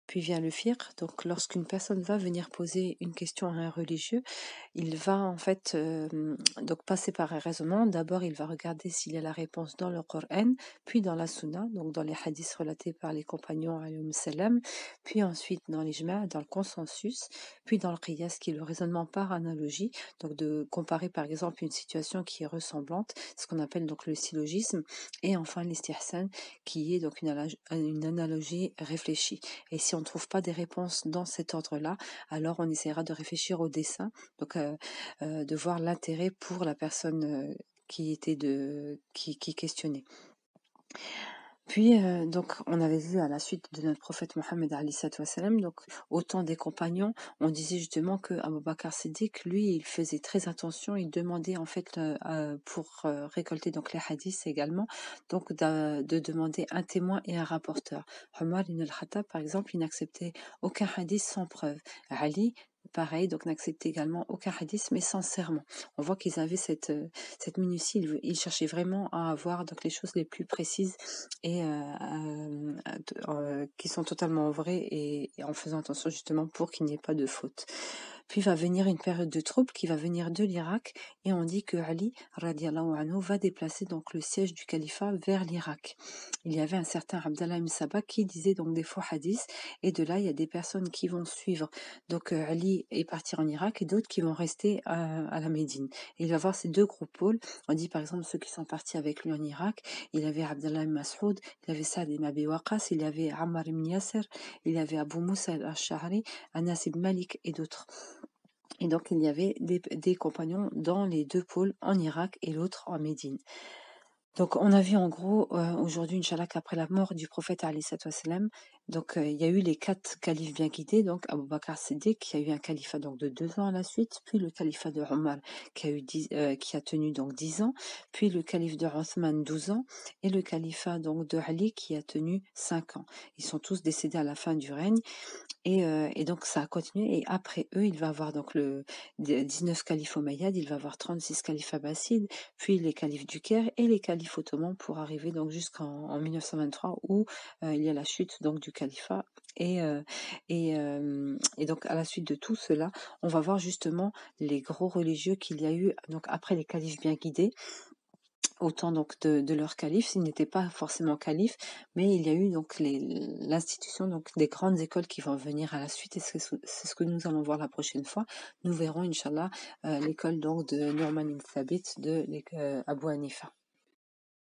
puis vient le fiqh. Donc lorsqu'une personne va venir poser une question à un religieux, il va en fait donc passer par un raisonnement. D'abord, il va regarder s'il y a la réponse dans le Coran, puis dans la Sunna, donc dans les hadiths relatés par les compagnons alayhim salam, puis ensuite dans l'ijma', dans le consensus, puis dans le qiyas, qui est le raisonnement par analogie, donc de comparer par exemple une situation qui est ressemblante, ce qu'on appelle donc le syllogisme, et enfin l'istihsan, qui est donc une analogie réfléchie. Et si on ne trouve pas des réponses dans cet ordre-là, alors on essaiera de réfléchir au dessin, donc de voir l'intérêt pour la personne qui questionnait. Puis, donc, on avait vu à la suite de notre prophète Mohammed alayhi salatu wassalam, donc, au temps des compagnons, on disait justement que Abu Bakr Siddiq, lui, il faisait très attention, il demandait en fait pour récolter donc les hadiths également, donc de demander un témoin et un rapporteur. Omar ibn al-Khattab, par exemple, il n'acceptait aucun hadith sans preuve. Ali, pareil, donc n'acceptait également aucun hadith, mais sans serment. On voit qu'ils avaient cette minutie, ils cherchaient vraiment à avoir donc les choses les plus précises et qui sont totalement vraies et en faisant attention justement pour qu'il n'y ait pas de faute. Puis va venir une période de trouble qui va venir de l'Irak et on dit que Ali radiallahu anhu va déplacer donc le siège du califat vers l'Irak. Il y avait un certain Abdallah ibn Sabah qui disait donc des faux hadiths et de là il y a des personnes qui vont suivre donc Ali et partir en Irak et d'autres qui vont rester à la Médine. Et il va voir ces deux groupes pôles. On dit par exemple ceux qui sont partis avec lui en Irak, il y avait Abdallah ibn Mas'ud, il y avait Saad ibn Abi Waqqas, il y avait Ammar ibn Yasser, il y avait Abu Musa al-Ash'ari, Anas ibn Malik et d'autres. Et donc il y avait des compagnons dans les deux pôles, en Irak et l'autre en Médine. Donc on a vu en gros aujourd'hui, Inch'Allah, qu'après la mort du prophète alayhi salatu wassalam, donc il y a eu les 4 califes bien guidés, donc Abu Bakr Siddiq qui a eu un califat donc de 2 ans à la suite, puis le califat de Omar qui a tenu donc 10 ans, puis le calife de Othman 12 ans et le califat donc de Ali qui a tenu 5 ans. Ils sont tous décédés à la fin du règne. Et donc ça a continué et après eux, il va avoir donc le 19 califes omeyyades, il va avoir 36 califes abbassides, puis les califes du Caire et les califes ottomans pour arriver donc jusqu'en 1923 où il y a la chute donc du califat et donc à la suite de tout cela, on va voir justement les gros religieux qu'il y a eu donc après les califes bien guidés au temps donc de leur calife. Ils n'étaient pas forcément califes, mais il y a eu donc l'institution donc des grandes écoles qui vont venir à la suite et c'est ce que nous allons voir la prochaine fois. Nous verrons Inch'Allah l'école donc de Nu'man ibn Thabit de Abu Hanifa.